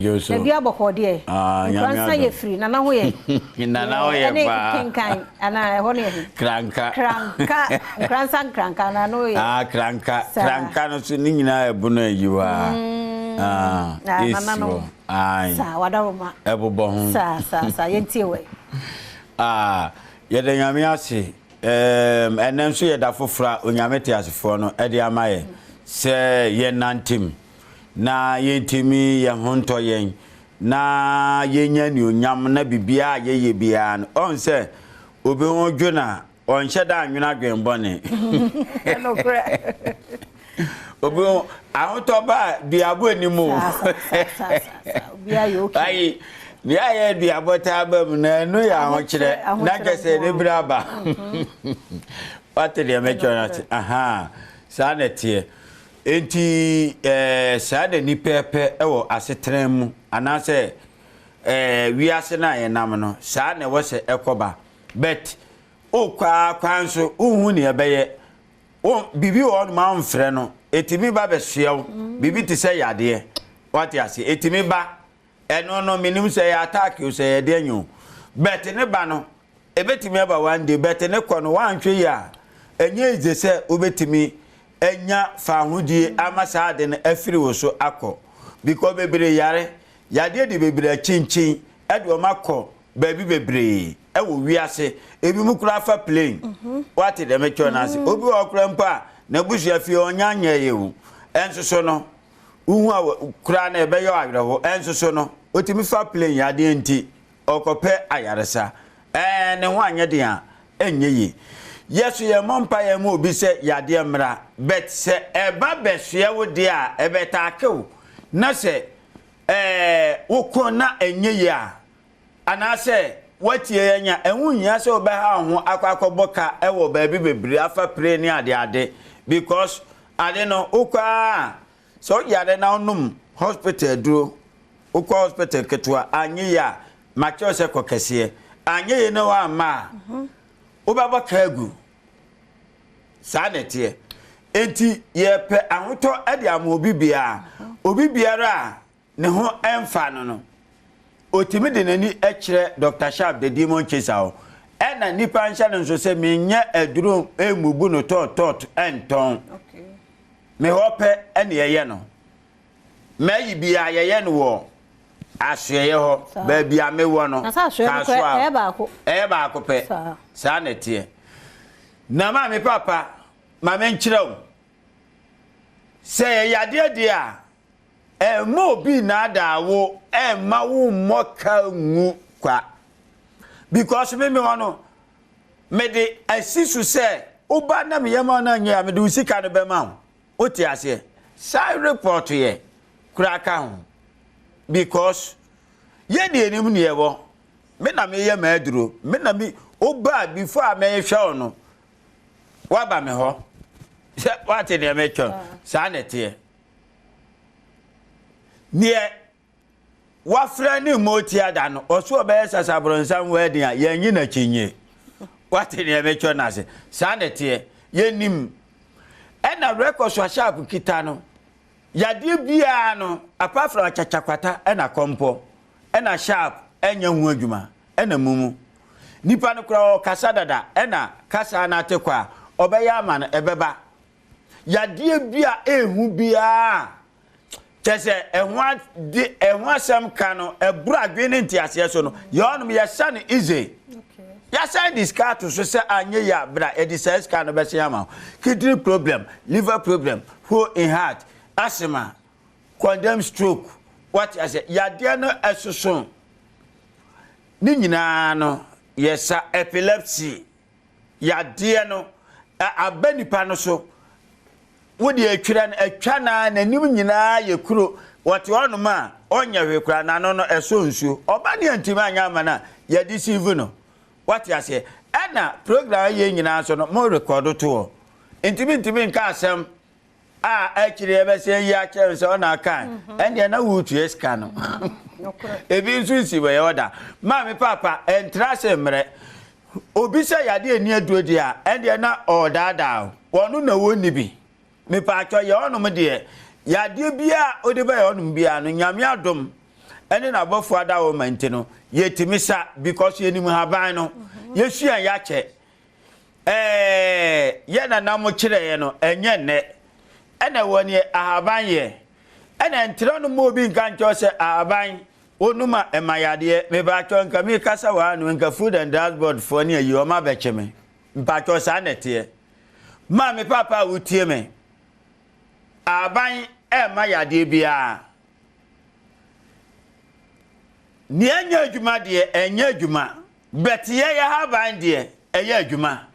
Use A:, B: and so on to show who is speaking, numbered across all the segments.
A: Yoso.
B: Ebi aboko de. Kransa ye free nana ho ye.
A: Nana ho ye ba.
B: Kenkan ana ho ne.
A: Kranka.
B: Kranka na no ye.
A: Kranka no so ni nyina ebu no ayiwa.
B: Nana no. Sa wadaroma.
A: Ebobo ho.
B: Sa yentie we.
A: Ye de nyame ase. Enem so ye da fofora onyame te asefo no e de amaye. Se ye nantim. Na yentimi ye honto yen na yenya ni onyam na bibia ye bia no on se obi won dwona on hyeda anwena dwenbone
B: no kra
A: obi ahoto ba biabo animu
B: bia yo okay
A: ai ni aye biabota ba mu na no ya ho kire na kese ne braba patele me chonate sa na tie enti saade ni pepe ewo asetran mu anase wiase na yenam no saa na wo se ekoba bet o kwa kwanso uhu ne ebeye o bibi wo ma mfre no etimi ba behyew bibi ti se yade what ya se etimi ba eno no minim se ya attack o se yade anyu bet ne ba no ebetimi ba one day bet ne kɔ no wanhwe ya enye ize se obetimi enya fahudie amasade na afiri wo so akọ because bebre yare yade de bebre chinchin ede o makọ baabi bebre ewo wiase ebi mu kura fa plane what de me chonase obi okura mpa na busu afie onyanya yewu ensoso no uhu kura na ebe yo agreho ensoso no otimi fa plane yade enti okope ayaresa ne ho anye de a enye yi yesu ye mompa ye mu obi se yade mra bet se eba behwe wo de a ebeta akew na se woko na enye ya ana se watie yanya enwunya se obeha ho akwakoboka ewo baabi bebre afa pre ni ade because ade no ukwa so yade na onum hospital duro ukwa hospital ketwa anye ya macho se kokese anye ye na wa ma ubaba kagu sanete enti ye pe ahoto ade amobi bia obi biara ne ho emfa no otimi de nani ekire Dr. Sharp the demon chaser ena nipa ncha no so se menye aduro emubu no tot enton okay me hope ene ye no mayi bia ye no wo asye ho ba bia me wo no
B: ka so e ba ko
A: pe sanete na ma me papa ma men kirew say yade de a mo bi na dawo ma wo moka ngu kwa because me wono me de asisu say oba na me yema na nya me de usika no be ma o ti ase sai report ye kraka ho because ye de enim ne yebo me na me ye ma aduro me na me oba before me hwe no waba me ho what de me chon sa nete nie wafra ni motia da no oso obe sasabronsan wedding a yanyi na chinye what de me chon ase sa nete ye nim ena record so sharp kita no yade bia no apart from chachakwata ena kompo ena sharp enya hu adwuma ena mumu nipa no kura kasa dada ena kasa na tekwa obeya ama ebeba yade bia ehu bia chese ehwa asem ka no ebru adwene ntiase so no yonum ye sane easy okay ya side discard to so say anye ya bra e decide ka no be se ama kidney problem liver problem hole in heart asthma condemn stroke what I say yade no esoso ni nyina no yesa epilepsy yade no abanipa no so wodi atwira na atwana nanim nyina yekuro wote onuma onya hwekura na no eso nsuo oba ne antima anya mana ya deceive no what I say ana program ye nyina so no mo record to intimi nka asem akire ebe se ya kire se ona kan ende na wutu eska no ebi nsu si we yoda ma me papa entrase mre obi se yade ani aduodi a ende na odada wonu na woni bi me pa atwa ye onum de yade bia odi ba ye onum bia no nyame adom ene na bofo ada wo mante no yetimi sa because yenim haban no yesua ya che ye na na mo kire ye no enye ne ene woni ahaban ye ene ntiro no mo bi nka ncho se ahaban onuma emayade me ba cho nka mi kasa wa no nka food and dashboard for ne yi o ma be cheme mpa cho sa nete ma me papa wutie me ahaban emayade bia ni anya adwuma de enya adwuma beti ye ya haban de eya adwuma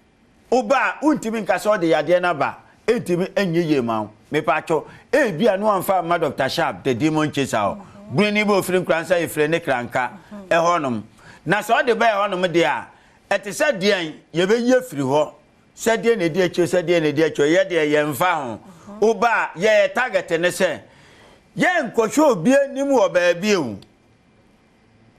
A: oba untimi nkasa o de yade na ba entimi enye ye ma me pacho bia no amfa ma Dr. Sharp the demon chaser o bruni bo ofrin kransa efre ne kranka honom na so de ba honom de a etese de ye be ye firi ho se de ne de acho se de ne de acho ye de ye mfa ho oba ye target ne se ye nkohwe obi anim wo ba bia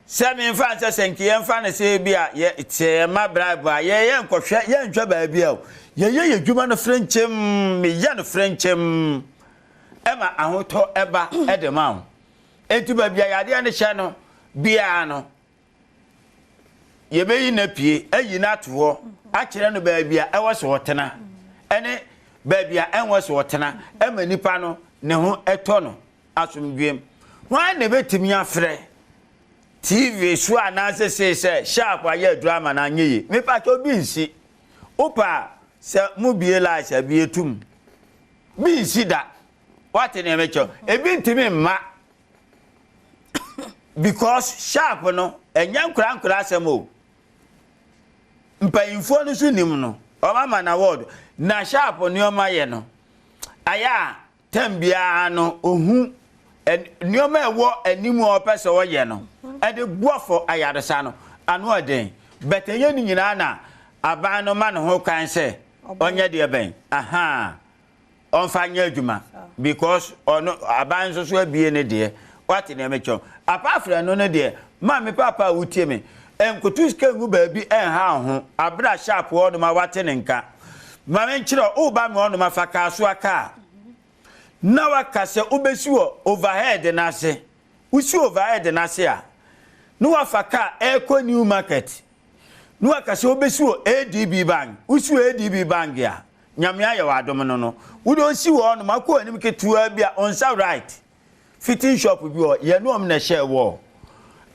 A: Semi Francis senki yen fanese bia ye tie ma bribe ye nkohwe ye ntwa ba bia ye dwuma no frenchem me ye no frenchem ema ahoto eba edema enti ba bia yade ne hye no bia no ye beyi na pie ayi na to a kire no ba bia ewo so wotena ene ba bia enwo so wotena ema nipa no ne ho eto no asomdwem wan ne betimi afre TV so anase say Sharp aye drama na nyeye me pa to bi nsi opa se mu bie la sha bie tum bi nsi da what na me cho e bi ntimi mma because Sharp no enya nkura asem o mpayinfo no so nim no o mama na word na Sharp ni o ma ye no aya tambia no ohu nioma ewo animu opese wo ye no e de buafo ayadesa no anu oden betenye ni nyina na aban no ma no ho kan se onye de ben aha onfanya adwuma because ono aban so so abie ne de what na mecho apafra no ne de ma me papa wutie me enkotu ska ngu ba bi enha ho abra Sharp wo no ma wate ne nka ma me nkyiro o ba me ono ma faka so aka na wakase ubesi wo overhead na ase usi overhead na ase a no wafaka eco new market no wakase ubesi wo ADB bank usi wo ADB bank ya nyame aye wadom no wo si wo no mako anim ketua bia on sa right fitting shop bi wo ye no na share wo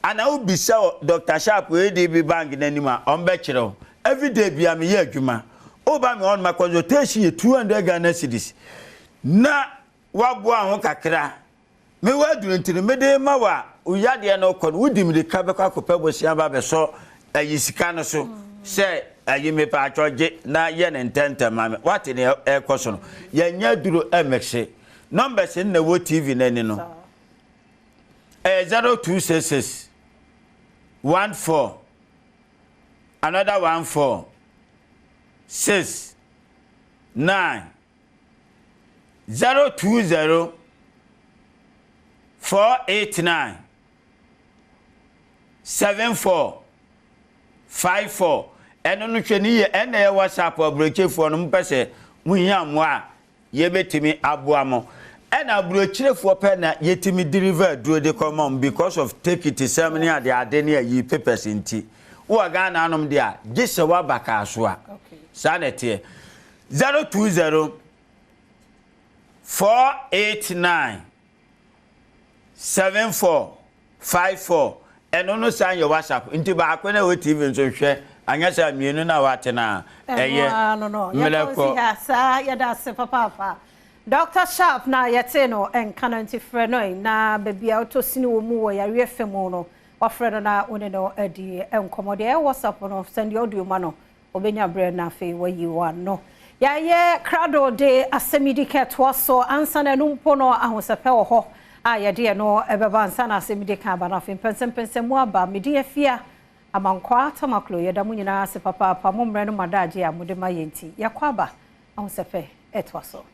A: ana ubisa Dr. Sharp ADB bank na nima on be kire every day bia me ye adwuma oba me on ma consultation ye 200 Ghana cedis na wabo ahụ kakra me waduru ntiri mede ma wa uyade na okọ wudi mi de ka be kwakopa bosia ba be so ayi sika no so se ayi me pa achoje na ye ne ntenta ma me wate ne ekoso no ye nya duro emexe numbers na wo TV na ni no 0266 14 another 14 6 9 020 489 74 54 eno no hwe ni ye ena ye WhatsApp abrochefo no mpese muhiamo a ye betimi aboamo ena abrochefo pe na yetimi deliver duro de common because of take it ceremony ade ade ne yi papers nti wo ga na anom de a gise wa baka so a sanete 020 489 7454 eno no san your WhatsApp nti ba akwana o TV nso hwe anyasa mienu na wate na eye
B: no meleko ya sa ya da se papa Dr. Sharp na yete no enkana nti frɛ no na bebia otosini wo mu wo ya refemu no wa frɛ no na one no adi enkomode e WhatsApp no send audio ma no obenya bre na fe wa yi wa no ya ye krado de asemidi ketwa so ansa na numpo no ahosepe wo ho a ye de no ebeba ansa na asemidi ka ba na fe pensem mu aba medi afia amankwa tamaklo ye da munyina se papa pa momre no madaje a mode ma yenti yakwa ba ahosepe etwa so